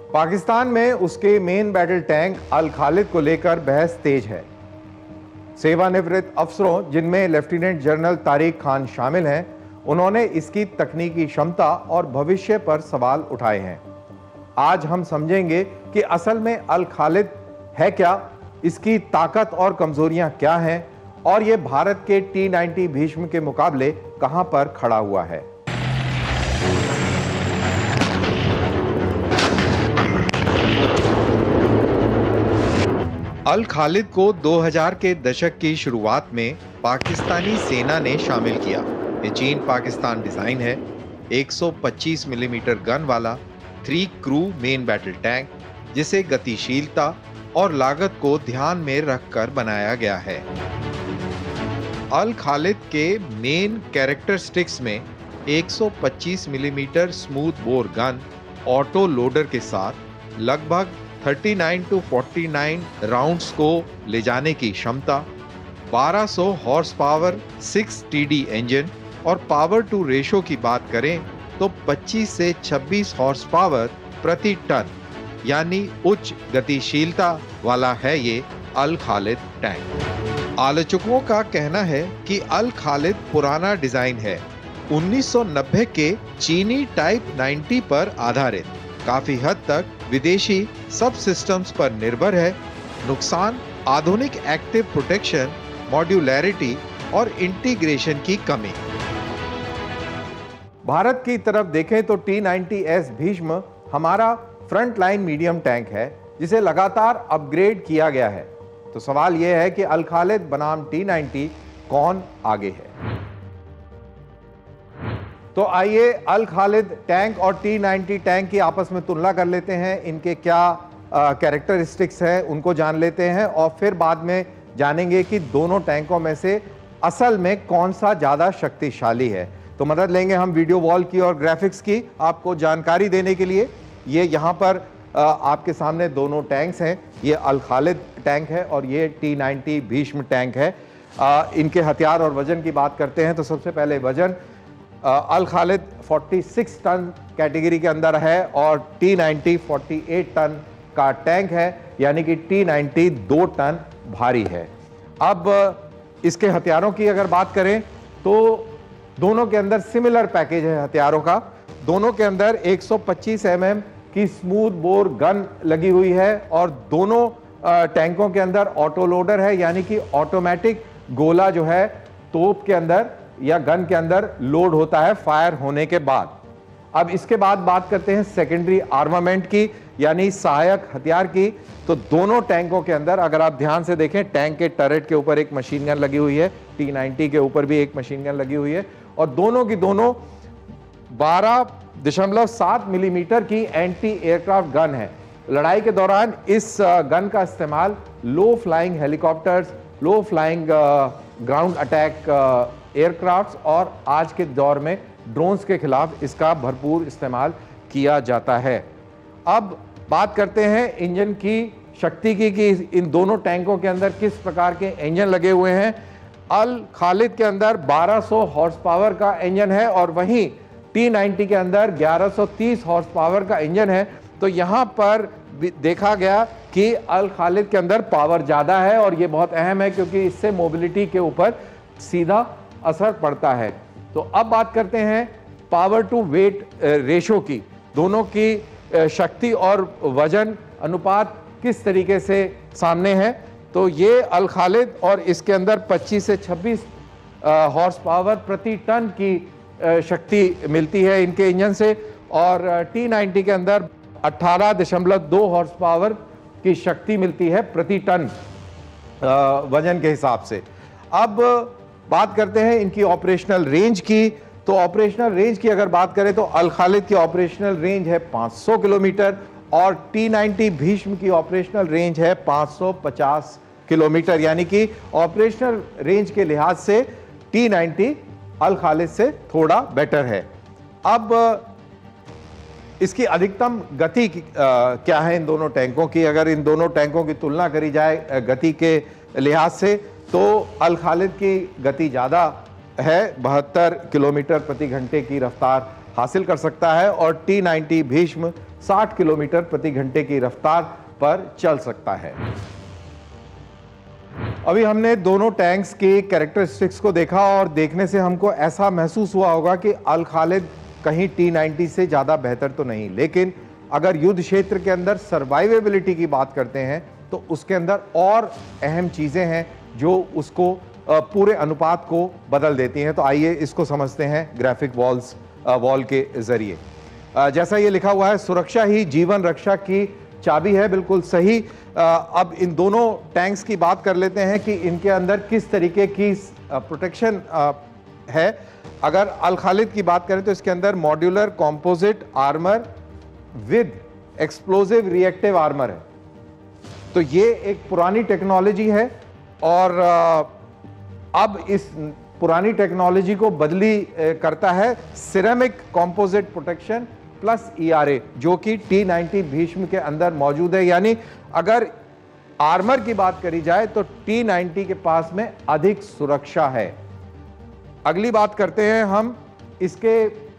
पाकिस्तान में उसके main battle tank अल खालिद को लेकर बहस तेज है। सेवानिवृत्त अफसरों, जिनमें लेफ्टिनेंट जनरल तारिक खान शामिल हैं, उन्होंने इसकी तकनीकी क्षमता और भविष्य पर सवाल उठाए हैं। आज हम समझेंगे कि असल में अल खालिद है क्या, इसकी ताकत और कमजोरियां क्या हैं और ये भारत के T-90 भीष्म के मुकाबले कहां पर खड़ा हुआ है। अल खालिद को 2000 के दशक की शुरुआत में पाकिस्तानी सेना ने शामिल किया। ये चीन पाकिस्तान डिजाइन है। 125 मिलीमीटर गन वाला 3 क्रू मेन बैटल टैंक, जिसे गतिशीलता और लागत को ध्यान में रखकर बनाया गया है। अल खालिद के मेन कैरेक्टरिस्टिक्स में 125 millimetre smooth bore gun auto loader के साथ लगभग 39 to 49 राउंड्स को ले जाने की क्षमता, 1200 हॉर्स पावर 6 TD इंजन और पावर टू रेशो की बात करें तो 25 से 26 हॉर्स पावर प्रति टन यानी उच्च गतिशीलता वाला है ये अल खालिद टैंक। आलोचकों का कहना है कि अल खालिद पुराना डिजाइन है, 1990 के चीनी टाइप 90 पर आधारित, काफी हद तक विदेशी सब सिस्टम्स पर निर्भर है। नुकसान आधुनिक एक्टिव प्रोटेक्शन, मॉड्यूलैरिटी और इंटीग्रेशन की कमी। भारत की तरफ देखें तो T-90S भीष्म हमारा फ्रंट लाइन मीडियम टैंक है, जिसे लगातार अपग्रेड किया गया है। तो सवाल यह है कि अल खालिद बनाम T-90 कौन आगे है। तो आइए अल खालिद टैंक और T-90 टैंक की आपस में तुलना कर लेते हैं। इनके क्या कैरेक्टरिस्टिक्स हैं उनको जान लेते हैं और फिर बाद में जानेंगे कि दोनों टैंकों में से असल में कौन सा ज़्यादा शक्तिशाली है। तो मदद लेंगे हम वीडियो वॉल की और ग्राफिक्स की आपको जानकारी देने के लिए। ये यहाँ पर आपके सामने दोनों टैंक्स हैं। ये अल खालिद टैंक है और ये T-90 भीष्म टैंक है। इनके हथियार और वजन की बात करते हैं तो सबसे पहले वजन अल खालिद 46 टन कैटेगरी के अंदर है और T-90 48 टन का टैंक है, यानी कि T-90 2 टन भारी है। अब इसके हथियारों की अगर बात करें तो दोनों के अंदर सिमिलर पैकेज है हथियारों का। दोनों के अंदर 125 mm की स्मूथ बोर गन लगी हुई है और दोनों टैंकों के अंदर ऑटो लोडर है, यानी कि ऑटोमेटिक गोला जो है तोप के अंदर या गन के अंदर लोड होता है फायर होने के बाद। अब इसके बाद बात करते हैं सेकेंडरी आर्मामेंट की, यानी सहायक हथियार की। तो दोनों टैंकों के अंदर अगर आप ध्यान से देखें, टैंक के टरेट के ऊपर एक मशीन गन लगी हुई है, T-90 के ऊपर भी एक मशीन गन लगी हुई है और दोनों की दोनों 12.7 मिलीमीटर की एंटी एयरक्राफ्ट गन है। लड़ाई के दौरान इस गन का इस्तेमाल लो फ्लाइंग हेलीकॉप्टर्स, लो फ्लाइंग ग्राउंड अटैक एयरक्राफ्ट्स और आज के दौर में ड्रोन्स के खिलाफ इसका भरपूर इस्तेमाल किया जाता है। अब बात करते हैं इंजन की शक्ति की कि इन दोनों टैंकों के अंदर किस प्रकार के इंजन लगे हुए हैं। अल खालिद के अंदर 1200 हॉर्स पावर का इंजन है और वहीं T-90 के अंदर 1130 हॉर्स पावर का इंजन है। तो यहाँ पर देखा गया कि अल खालिद के अंदर पावर ज़्यादा है और ये बहुत अहम है क्योंकि इससे मोबिलिटी के ऊपर सीधा असर पड़ता है। तो अब बात करते हैं पावर टू वेट रेशो की। दोनों की शक्ति और वजन अनुपात किस तरीके से सामने है। तो ये अल खालिद और इसके अंदर 25 से 26 हॉर्स पावर प्रति टन की शक्ति मिलती है इनके इंजन से और T-90 के अंदर 18.2 हॉर्स पावर की शक्ति मिलती है प्रति टन वजन के हिसाब से। अब बात करते हैं इनकी ऑपरेशनल रेंज की। तो ऑपरेशनल रेंज की अगर बात करें तो अल खालिद की ऑपरेशनल रेंज है 500 किलोमीटर और T-90 भीष्म की ऑपरेशनल रेंज है 550 किलोमीटर, यानी कि ऑपरेशनल रेंज के लिहाज से T-90 अल खालिद से थोड़ा बेटर है। अब इसकी अधिकतम गति क्या है इन दोनों टैंकों की। अगर इन दोनों टैंकों की तुलना करी जाए गति के लिहाज से तो अल खालिद की गति ज़्यादा है, 72 किलोमीटर प्रति घंटे की रफ्तार हासिल कर सकता है और T-90 भीष्म 60 किलोमीटर प्रति घंटे की रफ्तार पर चल सकता है। अभी हमने दोनों टैंक्स की कैरेक्टरिस्टिक्स को देखा और देखने से हमको ऐसा महसूस हुआ होगा कि अल खालिद कहीं T90 से ज़्यादा बेहतर तो नहीं, लेकिन अगर युद्ध क्षेत्र के अंदर सर्वाइवेबिलिटी की बात करते हैं तो उसके अंदर और अहम चीज़ें हैं जो उसको पूरे अनुपात को बदल देती हैं। तो आइए इसको समझते हैं ग्राफिक वॉल के ज़रिए। जैसा ये लिखा हुआ है, सुरक्षा ही जीवन रक्षा की चाबी है, बिल्कुल सही। अब इन दोनों टैंक्स की बात कर लेते हैं कि इनके अंदर किस तरीके की प्रोटेक्शन है। अगर अल खालिद की बात करें तो इसके अंदर modular composite armour with explosive reactive armour है। तो ये एक पुरानी टेक्नोलॉजी है और अब इस पुरानी टेक्नोलॉजी को बदली करता है ceramic composite protection plus ERA, जो कि T90 भीष्म के अंदर मौजूद है। यानी अगर आर्मर की बात करी जाए तो T90 के पास में अधिक सुरक्षा है। अगली बात करते हैं हम इसके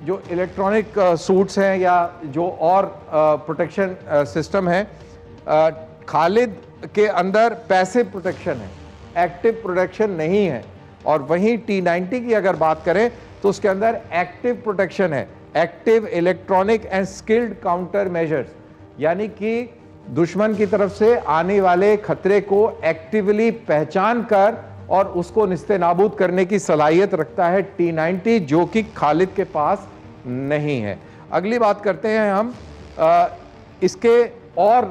जो इलेक्ट्रॉनिक सूट्स हैं या जो और प्रोटेक्शन सिस्टम है। खालिद के अंदर पैसिव प्रोटेक्शन है, एक्टिव प्रोटेक्शन नहीं है। और वहीं T90 की अगर बात करें तो उसके अंदर एक्टिव प्रोटेक्शन है, active electronic and skilled counter measures, यानी कि दुश्मन की तरफ से आने वाले खतरे को एक्टिवली पहचान कर और उसको निस्ते-नाबूद करने की सलाहियत रखता है T90, जो कि खालिद के पास नहीं है। अगली बात करते हैं हम इसके और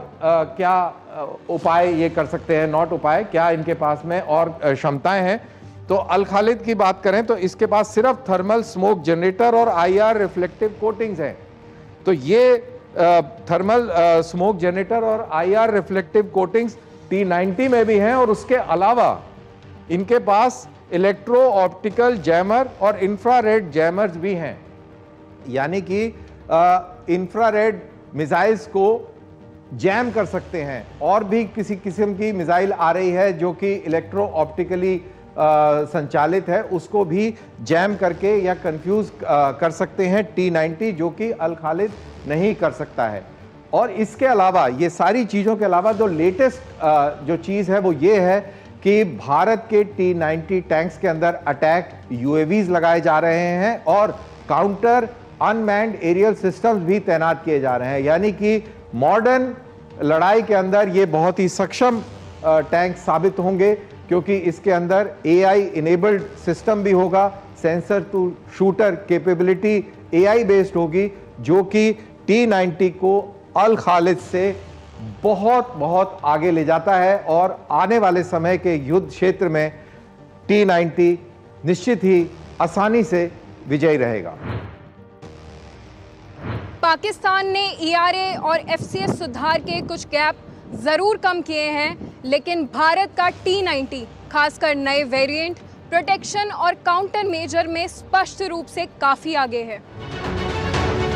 क्या उपाय ये कर सकते हैं, नॉट उपाय, क्या इनके पास में और क्षमताएं हैं। तो अल खालिद की बात करें तो इसके पास सिर्फ थर्मल स्मोक जनरेटर और IR रिफ्लेक्टिव कोटिंग्स हैं। तो ये थर्मल स्मोक जनरेटर और IR रिफ्लेक्टिव कोटिंग्स T90 में भी हैं और उसके अलावा इनके पास इलेक्ट्रो ऑप्टिकल जैमर और इंफ्रारेड जैमर्स भी हैं, यानी कि इंफ्रारेड मिसाइल्स को जैम कर सकते हैं। और भी किसी किस्म की मिसाइल आ रही है जो कि इलेक्ट्रो ऑप्टिकली संचालित है, उसको भी जैम करके या कंफ्यूज कर सकते हैं T90, जो कि अल खालिद नहीं कर सकता है। और इसके अलावा ये सारी चीज़ों के अलावा जो लेटेस्ट जो चीज़ है वो ये है कि भारत के T90 टैंक्स के अंदर अटैक UAVs लगाए जा रहे हैं और काउंटर अनमैन्ड एरियल सिस्टम्स भी तैनात किए जा रहे हैं। यानी कि मॉडर्न लड़ाई के अंदर ये बहुत ही सक्षम टैंक साबित होंगे, क्योंकि इसके अंदर AI इनेबल्ड सिस्टम भी होगा, sensor to shooter capability AI based होगी, जो कि T90 को अल खालिद से बहुत बहुत आगे ले जाता है और आने वाले समय के युद्ध क्षेत्र में T90 निश्चित ही आसानी से विजयी रहेगा। पाकिस्तान ने ERA और FCS सुधार के कुछ गैप जरूर कम किए हैं, लेकिन भारत का T90 खासकर नए वेरिएंट, प्रोटेक्शन और काउंटर मेजर में स्पष्ट रूप से काफी आगे है।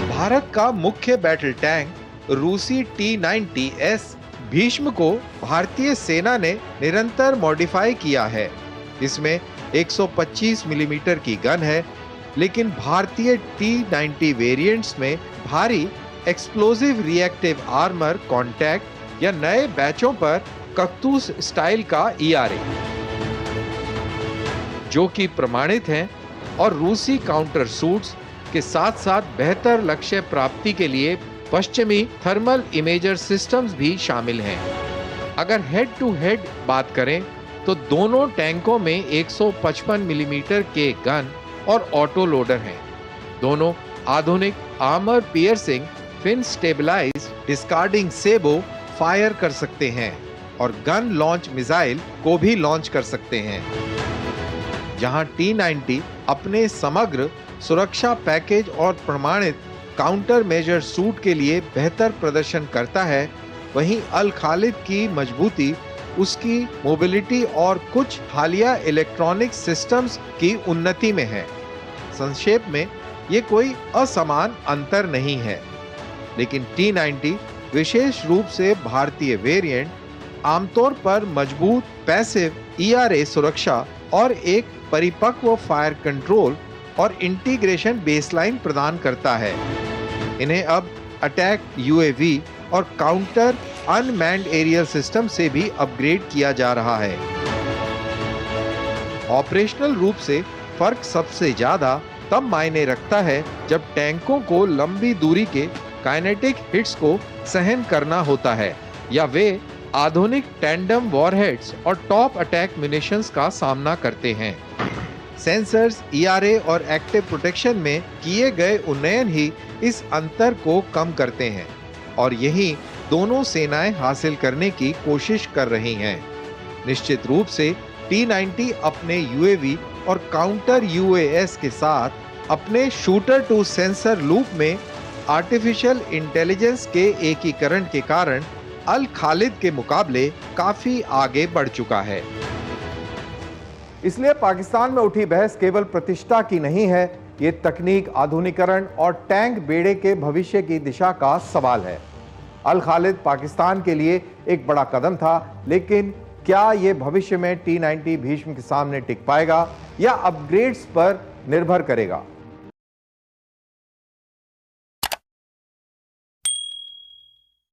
भारत का मुख्य बैटल टैंक रूसी T90S भीष्म को भारतीय सेना ने निरंतर मॉडिफाई किया है। इसमें 125 मिलीमीटर की गन है, लेकिन भारतीय T90 वेरिएंट्स में भारी एक्सप्लोजिव रिएक्टिव आर्मर कॉन्टैक्ट या नए बैचों पर कक्तूस स्टाइल का ERA, जो कि प्रमाणित हैं, और रूसी काउंटर सूट्स के साथ साथ बेहतर लक्ष्य प्राप्ति के लिए पश्चिमी थर्मल इमेजर सिस्टम्स भी शामिल हैं। अगर हेड टू हेड बात करें तो दोनों टैंकों में 155 मिलीमीटर के गन और ऑटो लोडर हैं। दोनों आधुनिक armour piercing fin stabilize discarding sabot fire कर सकते हैं और गन लॉन्च मिसाइल को भी लॉन्च कर सकते हैं। जहां T90 अपने समग्र सुरक्षा पैकेज और प्रमाणित काउंटर मेजर सूट के लिए बेहतर प्रदर्शन करता है, वहीं अल खालिद की मजबूती उसकी मोबिलिटी और कुछ हालिया इलेक्ट्रॉनिक सिस्टम्स की उन्नति में है। संक्षेप में ये कोई असमान अंतर नहीं है, लेकिन T90 विशेष रूप से भारतीय वेरिएंट आमतौर पर मजबूत पैसिव ERA सुरक्षा और एक परिपक्व फायर कंट्रोल और इंटीग्रेशन बेसलाइन प्रदान करता है। इन्हें अब अटैक यूएवी और काउंटर अनमैन्ड एरियल सिस्टम से भी अपग्रेड किया जा रहा है। ऑपरेशनल रूप से फर्क सबसे ज्यादा तब मायने रखता है जब टैंकों को लंबी दूरी के काइनेटिक हिट्स को सहन करना होता है या वे आधुनिक टैंडम वॉरहेड्स और टॉप अटैक म्यूनिशंस का सामना करते हैं। सेंसर्स, ईआरए और एक्टिव प्रोटेक्शन में किए गए उन्नयन ही इस अंतर को कम करते हैं और यही दोनों सेनाएं हासिल करने की कोशिश कर रही हैं। निश्चित रूप से T-90 अपने यूएवी और काउंटर यूएएस के साथ अपने शूटर टू सेंसर लूप में आर्टिफिशियल इंटेलिजेंस के एकीकरण के कारण अल खालिद के मुकाबले काफी आगे बढ़ चुका है। इसलिए पाकिस्तान में उठी बहस केवल प्रतिष्ठा की नहीं है, ये तकनीक, आधुनिकरण और टैंक बेड़े के भविष्य की दिशा का सवाल है। अल खालिद पाकिस्तान के लिए एक बड़ा कदम था, लेकिन क्या ये भविष्य में T-90 भीष्म के सामने टिक पाएगा या अपग्रेड्स पर निर्भर करेगा?